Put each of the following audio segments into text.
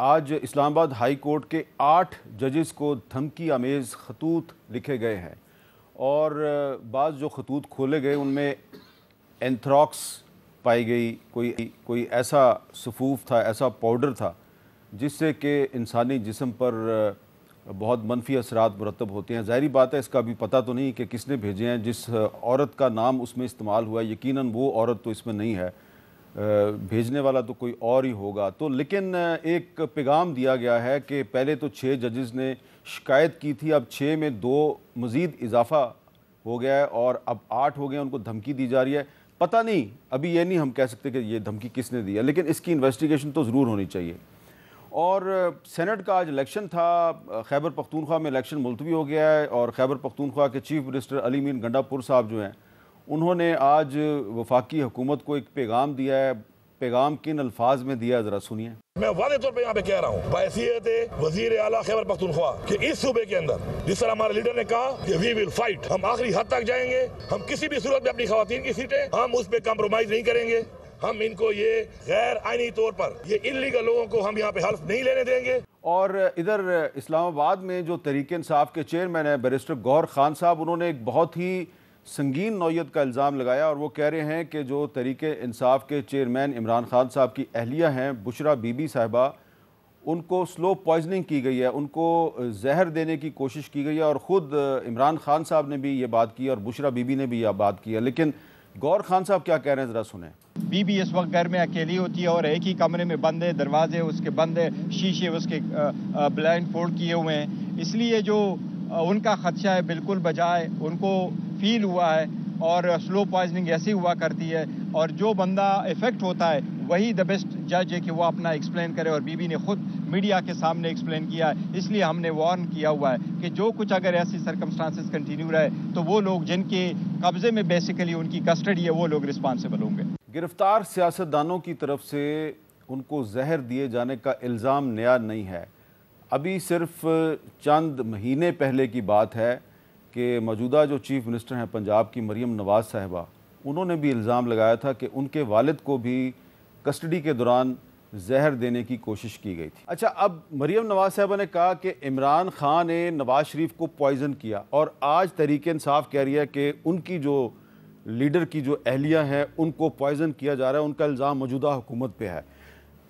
آج اسلام آباد high court کے 8 ججز کو دھمکی آمیز خطوط لکھے گئے ہیں اور بعض جو خطوط کھولے گئے ان میں اینتھراکس پائی گئی، کوئی ایسا سفوف تھا، ایسا پاؤڈر تھا جس سے کہ انسانی جسم پر بہت منفی اثرات مرتب ہوتے ہیں۔ ظاہری بات ہے اس کا بھی پتہ تو نہیں کہ کس نے بھیجے ہیں، جس عورت کا نام اس میں استعمال ہوا یقیناً وہ عورت تو اس میں نہیں ہے، بھیجنے والا تو کوئی اور ہی ہوگا۔ تو لیکن ایک پیغام دیا گیا ہے کہ پہلے تو 6 ججز نے شکایت کی تھی، اب 6 میں 2 مزید اضافہ ہو گیا ہے اور اب 8 ہو گئے ہیں، ان کو دھمکی دی جا رہی ہے۔ پتہ نہیں، ابھی یہ نہیں ہم کہہ سکتے کہ یہ دھمکی کس نے دی ہے، لیکن اس کی انویسٹیگیشن تو ضرور ہونی چاہیے۔ اور سینٹ کا آج الیکشن تھا، خیبر پختونخوا میں الیکشن ملتوی ہو گیا ہے اور خیبر پختونخوا کے چیف منسٹر علی مین گنڈا پور صاحب جو ہیں انہوں نے آج وفاقی حکومت کو ایک پیغام دیا ہے۔ پیغام کن الفاظ میں دیا ہے ذرا سنیے۔ میں واضح طور پہ یہاں پہ کہہ رہا ہوں بحیثیت وزیر اعلیٰ خیبر پختونخوا کہ اس صوبے کے اندر جس طرح ہمارے لیڈر نے کہا کہ وی ول فائٹ، ہم آخری حد تک جائیں گے، ہم کسی بھی صورت میں اپنی خواتین کی سیٹیں ہم اس پہ کمپرومائز نہیں کریں گے، ہم ان کو یہ غیر آئینی طور پر یہ انلیگل لوگوں کو ہم یہاں پہ حلف نہیں لینے دیں گے۔ اور ادھر اسلام آباد میں جو تحریک انصاف کے چیئرمین ہیں بیرسٹر گوہر خان صاحب، انہوں نے ایک بہت ہی سنگین نوعیت کا الزام لگایا اور وہ کہہ رہے ہیں کہ جو تحریک انصاف کے چیئرمین عمران خان صاحب کی اہلیہ ہیں بشرا بی بی صاحبہ، ان کو سلو پوائزننگ کی گئی ہے، ان کو زہر دینے کی کوشش کی گئی ہے اور خود عمران خان صاحب نے بھی یہ بات کی اور بشرا بی بی نے بھی یہ بات کی ہے۔ لیکن گوہر خان صاحب کیا کہہ رہے ہیں ذرا سنیں۔ بی بی اس وقت گھر میں اکیلی ہوتی ہے اور ایک ہی کمرے میں بند ہے، دروازے اس کے بند ہے، شیشے اس کے بلائنڈ فولڈ کیے ہوئے ہیں، اس لیے جو ان کا خدشہ ہے بالکل بجائے ان کو فیل ہوا ہے اور سلو پوائزننگ ایسی ہوا کرتی ہے اور جو بندہ افیکٹ ہوتا ہے وہی دا بیسٹ جج ہے کہ وہ اپنا ایکسپلین کرے، اور بی بی نے خود میڈیا کے سامنے ایکسپلین کیا ہے۔ اس لیے ہم نے وارن کیا ہوا ہے کہ جو کچھ اگر ایسی سرکمسٹانسز کنٹینیو رہے تو وہ لوگ جن کے قبضے میں بیسیکلی ان کی کسٹڈی ہے وہ لوگ رسپانسبل ہوں گے۔ گرفتار سیاستدانوں کی طرف سے ان کو زہر دیے جانے کا الزام نیا نہیں ہے، ابھی صرف چند مہینے پہلے کی بات ہے کہ موجودہ جو چیف منسٹر ہیں پنجاب کی مریم نواز صاحبہ، انہوں نے بھی الزام لگایا تھا کہ ان کے والد کو بھی کسٹڈی کے دوران زہر دینے کی کوشش کی گئی تھی۔ اچھا، اب مریم نواز صاحبہ نے کہا کہ عمران خان نے نواز شریف کو پوائزن کیا اور آج تحریک انصاف کہہ رہی ہے کہ ان کی جو لیڈر کی جو اہلیہ ہیں ان کو پوائزن کیا جا رہا ہے، ان کا الزام موجودہ حکومت پہ ہے۔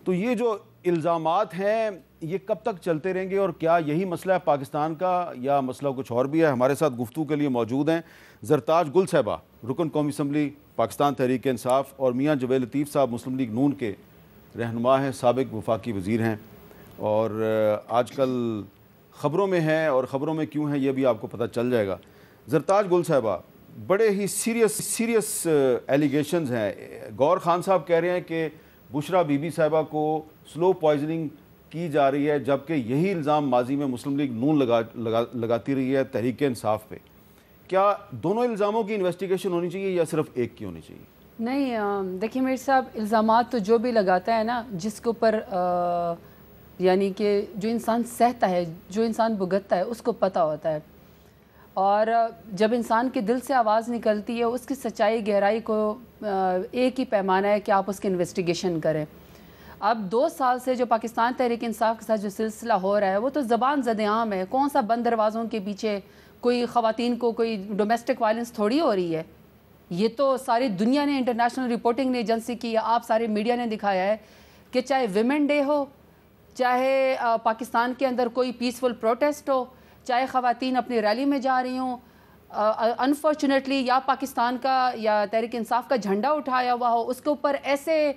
تو یہ جو الزامات ہیں یہ کب تک چلتے رہیں گے اور کیا یہی مسئلہ ہے پاکستان کا یا مسئلہ کچھ اور بھی ہے؟ ہمارے ساتھ گفتگو کے لیے موجود ہیں زرتاج گل صاحبہ، رکن قومی اسمبلی پاکستان تحریک انصاف، اور میاں جویل لطیف صاحب مسلم لیگ نون کے رہنما ہیں، سابق وفاقی وزیر ہیں اور آج کل خبروں میں ہیں، اور خبروں میں کیوں ہیں یہ بھی آپ کو پتہ چل جائے گا۔ زرتاج گل صاحبہ، بڑے ہی سیریس ایلیگیشنز ہیں۔ گوہر خان صاحب کہہ رہے ہیں کہ بشرا بی بی صاحبہ کو سلو پوائزننگ کی جا رہی ہے، جبکہ یہی الزام ماضی میں مسلم لیگ نون لگاتی رہی ہے تحریک انصاف پہ۔ کیا دونوں الزاموں کی انویسٹیگیشن ہونی چاہیے یا صرف ایک کی ہونی چاہیے؟ نہیں، دیکھیں میرے صاحب، الزامات تو جو بھی لگاتا ہے نا، جس کے اوپر یعنی کہ جو انسان سہتا ہے، جو انسان بھگتتا ہے، اس کو پتہ ہوتا ہے، اور جب انسان کے دل سے آواز نکلتی ہے اس کی سچائی گہرائی کو ایک ہی پیمانہ ہے کہ آپ اس کی انویسٹیگیشن کریں۔ اب 2 سال سے جو پاکستان تحریک انصاف کے ساتھ جو سلسلہ ہو رہا ہے وہ تو زبان زد عام ہے، کون سا بند دروازوں کے پیچھے کوئی خواتین کو کوئی ڈومیسٹک وائلنس تھوڑی ہو رہی ہے۔ یہ تو ساری دنیا نے، انٹرنیشنل رپورٹنگ نے ایجنسی کی، آپ سارے میڈیا نے دکھایا ہے کہ چاہے ویمن ڈے ہو، چاہے پاکستان کے اندر کوئی پیسفل پروٹیسٹ ہو، چاہے خواتین اپنی ریلی میں جا رہی ہوں، انفارچونیٹلی یا پاکستان کا یا تحریک انصاف کا جھنڈا اٹھایا ہوا ہو، اس کے اوپر ایسے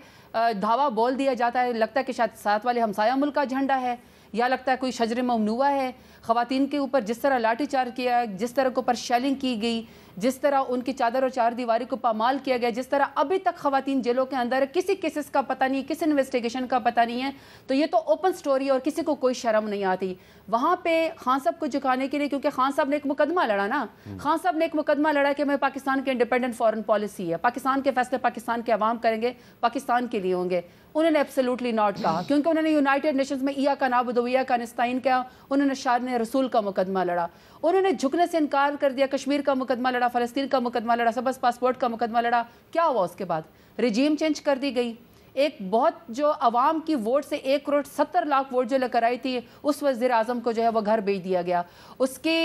دھاوا بول دیا جاتا ہے، لگتا ہے کہ شاید ساتھ والے ہمسایہ ملک کا جھنڈا ہے یا لگتا ہے کوئی شجر ممنوعہ ہے۔ خواتین کے اوپر جس طرح لاٹھی چارج کیا، جس طرح کے اوپر شیلنگ کی گئی، جس طرح ان کی چادر اور چار دیواری کو پامال کیا گیا، جس طرح ابھی تک خواتین جیلوں کے اندر کسی کیسز کا پتہ نہیں، کسی انویسٹیگیشن کا پتہ نہیں ہے، تو یہ تو اوپن سٹوری اور کسی کو کوئی شرم نہیں آتی۔ وہاں پہ خان صاحب کو جھکانے کے لیے، کیونکہ خان صاحب نے ایک مقدمہ لڑا نا، خان صاحب نے ایک مقدمہ لڑا کہ میں پاکستان کے انڈیپینڈنٹ فارن پالیسی ہے، پاکستان کے فیصلے پاکستان کے عوام کریں گے، پاکستان کے لیے ہوں گے۔ انہوں نے ایبسلیوٹلی ناٹ کہا، کیونکہ انہوں نے یونائٹڈ نیشنز میں ایاک نعبد و ایاک نستعین کیا، انہوں نے شان رسول کا مقدمہ لڑا، انہوں نے جھکنے سے انکار کر دیا، کشمیر کا مقدمہ لڑا، فلسطین کا مقدمہ لڑا، سبز پاسپورٹ کا مقدمہ لڑا۔ کیا ہوا اس کے بعد؟ رجیم چینج کر دی گئی، ایک بہت جو عوام کی ووٹ سے 1,70,00,000 ووٹ جو لے کر آئی تھی، اس وزیر اعظم کو جو ہے وہ گھر بھیج دیا گیا. اس کے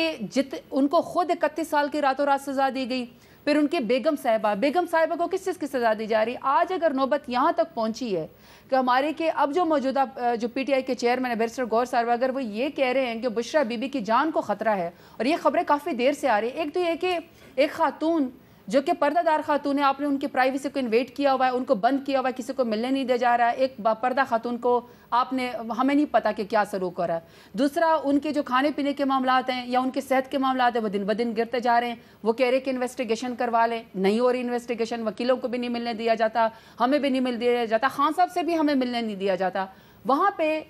ان کو خود 31 سال کی راتوں رات سزا دی گئی. پھر ان کے بیگم صاحبہ کو کس چیز کی سزا دی جا رہی؟ آج اگر نوبت یہاں تک پہنچی ہے کہ ہمارے کہ اب جو موجودہ جو پی ٹی آئی کے چیئرمین بیرسٹر گور صاحب اگر وہ یہ کہہ رہے ہیں کہ بشرا بی بی کی جان کو خطرہ ہے، اور یہ خبریں کافی دیر سے آ رہی ہیں. ایک تو یہ کہ ایک خاتون جو کہ پردہ دار خاتون ہے، آپ نے ان کی پرائیویسی کو انویٹ کیا ہوا ہے، ان کو بند کیا ہوا ہے، کسی کو ملنے نہیں دیا جا رہا ہے. ایک باپردہ خاتون کو آپ نے، ہمیں نہیں پتا کہ کیا سلوک ہو رہا ہے. دوسرا ان کے جو کھانے پینے کے معاملات ہیں یا ان کے صحت کے معاملات ہیں وہ دن بدن گرتے جا رہے ہیں. وہ کہہ رہے کہ انویسٹیگیشن کروا لیں، نہیں ہو رہی انویسٹیگیشن. وکیلوں کو بھی نہیں ملنے دیا جاتا، ہمیں بھی نہیں مل دیا جاتا، خان صاحب سے بھی ہمیں ملنے نہیں دیا جاتا. وہاں پہ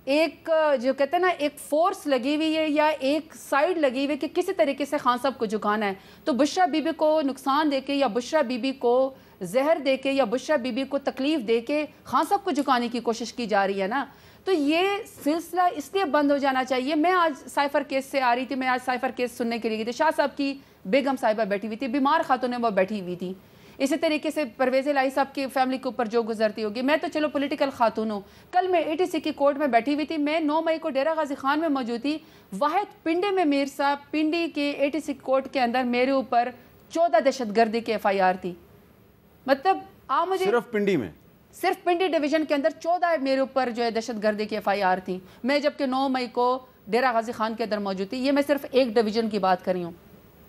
ایک جو کہتے ہیں نا ایک فورس لگی ہوئی ہے یا ایک سائیڈ لگی ہوئی ہے کہ کسی طریقے سے خان صاحب کو جھکانا ہے. تو بشرا بی بی کو نقصان دے کے یا بشرا بی بی کو زہر دے کے یا بشرا بی بی کو تکلیف دے کے خان صاحب کو جھکانے کی کوشش کی جا رہی ہے نا. تو یہ سلسلہ اس لیے بند ہو جانا چاہیے. میں آج سائفر کیس سے آ رہی تھی، میں آج سائفر کیس سننے کے لیے گئی تھی. شاہ صاحب کی بیگم صاحبہ بیٹھی ہوئی تھی، بیمار خاتون وہ بیٹھی ہوئی تھی. اسی طریقے سے پرویز الہی صاحب کی فیملی کے اوپر جو گزرتی ہوگی. میں تو چلو پولیٹیکل خاتون ہوں. کل میں اے ٹی سی کی کورٹ میں بیٹھی ہوئی تھی. میں 9 مئی کو ڈیرہ غازی خان میں موجود تھی. واحد پنڈی میں میر صاحب پنڈی کے اے ٹی سی کورٹ کے اندر میرے اوپر 14 دہشت گردی کے FIR تھی. مطلب مجھے صرف پنڈی ڈویژن کے اندر 14 میرے اوپر جو ہے دہشت گردی کی FIR تھی. میں جبکہ 9 مئی کو ڈیرہ غازی خان کے اندر موجود تھی. یہ میں صرف ایک ڈویژن کی بات کر رہی ہوں.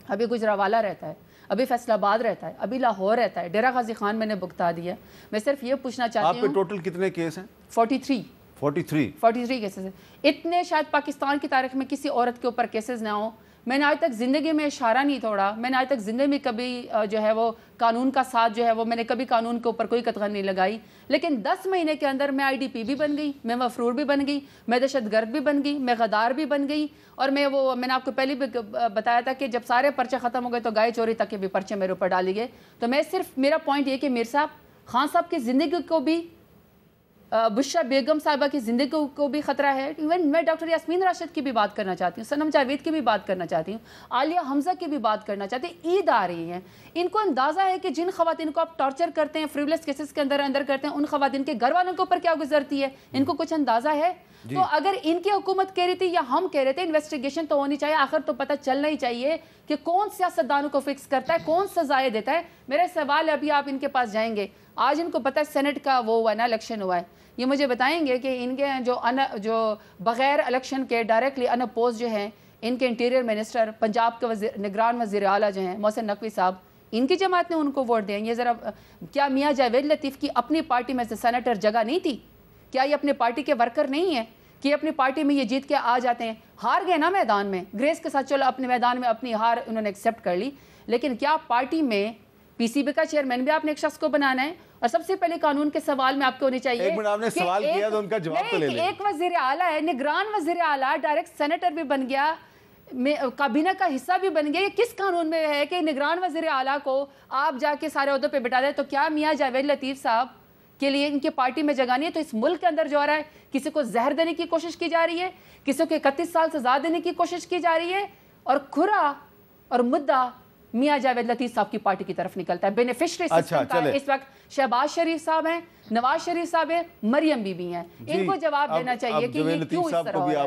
ابھی گجرانوالہ رہتا ہے، ابھی فیصل آباد رہتا ہے، ابھی لاہور رہتا ہے. ڈیرہ غازی خان میں نے بھگتا دیا. میں صرف یہ پوچھنا چاہتی ہوں، آپ پہ ٹوٹل کتنے کیس ہیں؟ 43 کیسز ہیں. اتنے شاید پاکستان کی تاریخ میں کسی عورت کے اوپر کیسز نہ ہوں. میں نے آج تک زندگی میں اشارہ نہیں توڑا. میں نے آج تک زندگی میں کبھی جو ہے وہ قانون کا ساتھ جو ہے وہ میں نے کبھی قانون کے اوپر کوئی قدغن نہیں لگائی. لیکن 10 مہینے کے اندر میں IDP بھی بن گئی، میں مفرور بھی بن گئی، میں دہشت گرد بھی بن گئی، میں غدار بھی بن گئی. اور میں نے آپ کو پہلے بھی بتایا تھا کہ جب سارے پرچے ختم ہو گئے تو گائے چوری تک کے بھی پرچے میرے اوپر ڈالے گئے. تو میں صرف میرا پوائنٹ یہ کہ میر صاحب خان صاحب کی زندگی کو بھی، بشرا بیگم صاحبہ کی زندگی کو بھی خطرہ ہے. ایون میں ڈاکٹر یاسمین راشد کی بھی بات کرنا چاہتی ہوں، صنم جاوید کی بھی بات کرنا چاہتی ہوں، عالیہ حمزہ کی بھی بات کرنا چاہتی ہوں. عید آ رہی ہیں، ان کو اندازہ ہے کہ جن خواتین کو آپ ٹارچر کرتے ہیں، فریولس کیسز کے اندر کرتے ہیں، ان خواتین کے گھر والوں کے اوپر کیا گزرتی ہے، ان کو کچھ اندازہ ہے؟ تو اگر ان کی حکومت کہہ رہی تھی یا ہم کہہ رہے تھے انویسٹیگیشن تو ہونی چاہیے. آخر تو پتہ چلنا ہی چاہیے کہ کون سیاستدانوں کو فکس کرتا ہے، کون سزائیں دیتا ہے. میرا سوال ہے، ابھی آپ ان کے پاس جائیں گے، آج ان کو پتہ ہے سینٹ کا وہ ہوا ہے نا، الیکشن ہوا ہے. یہ مجھے بتائیں گے کہ ان کے جو بغیر الیکشن کے ڈائریکٹلی ان اپوز جو ہیں، ان کے انٹیریئر منسٹر پنجاب کے نگران وزیر اعلیٰ جو ہیں محسن نقوی صاحب، ان کی جماعت نے ان کو ووٹ دیں. یہ ذرا کیا میاں جاوید لطیف کی اپنی پارٹی میں سے سینیٹر جگہ نہیں تھی؟ کیا یہ اپنے پارٹی کے ورکر نہیں ہیں کہ اپنی پارٹی میں یہ جیت کے آ جاتے ہیں؟ ہار گئے نا میدان میں، گریس کے ساتھ چلو اپنے میدان میں اپنی ہار انہوں نے ایکسیپٹ کر لی. لیکن کیا پارٹی میں PCB کا چیئرمین بھی آپ نے ایک شخص کو بنانا ہے؟ اور سب سے پہلے قانون کے سوال میں آپ کو ہونی چاہیے. ایک منٹ آپ نے سوال کیا تو ان کا جواب تو لے لیں. ایک وزیر اعلیٰ ہے، نگران وزیر اعلیٰ، ڈائریکٹ سینیٹر بھی بن گیا، کابینہ کا حصہ بھی بن گیا. یہ کس قانون میں ہے کہ نگران وزیر اعلیٰ کو آپ جا کے سارے عہدوں پہ بٹھا دیں؟ تو کیا میاں جاوید لطیف صاحب کے لیے ان کی پارٹی میں جگہ نہیں ہے؟ تو اس ملک کے اندر جو ہو رہا ہے، کسی کو زہر دینے کی کوشش کی جا رہی ہے، کسی کو 31 سال سزا دینے کی کوشش کی جا رہی ہے، اور کھرا اور مدعا میاں جاوید لطیف صاحب کی پارٹی کی طرف نکلتا ہے. بینیفیشری سسٹم کا اس وقت شہباز شریف صاحب ہیں، نواز شریف صاحب ہیں، مریم بی بی ہیں. ان کو جواب دینا چاہیے کہ یہ کیوں اس طرح ہو رہا ہے.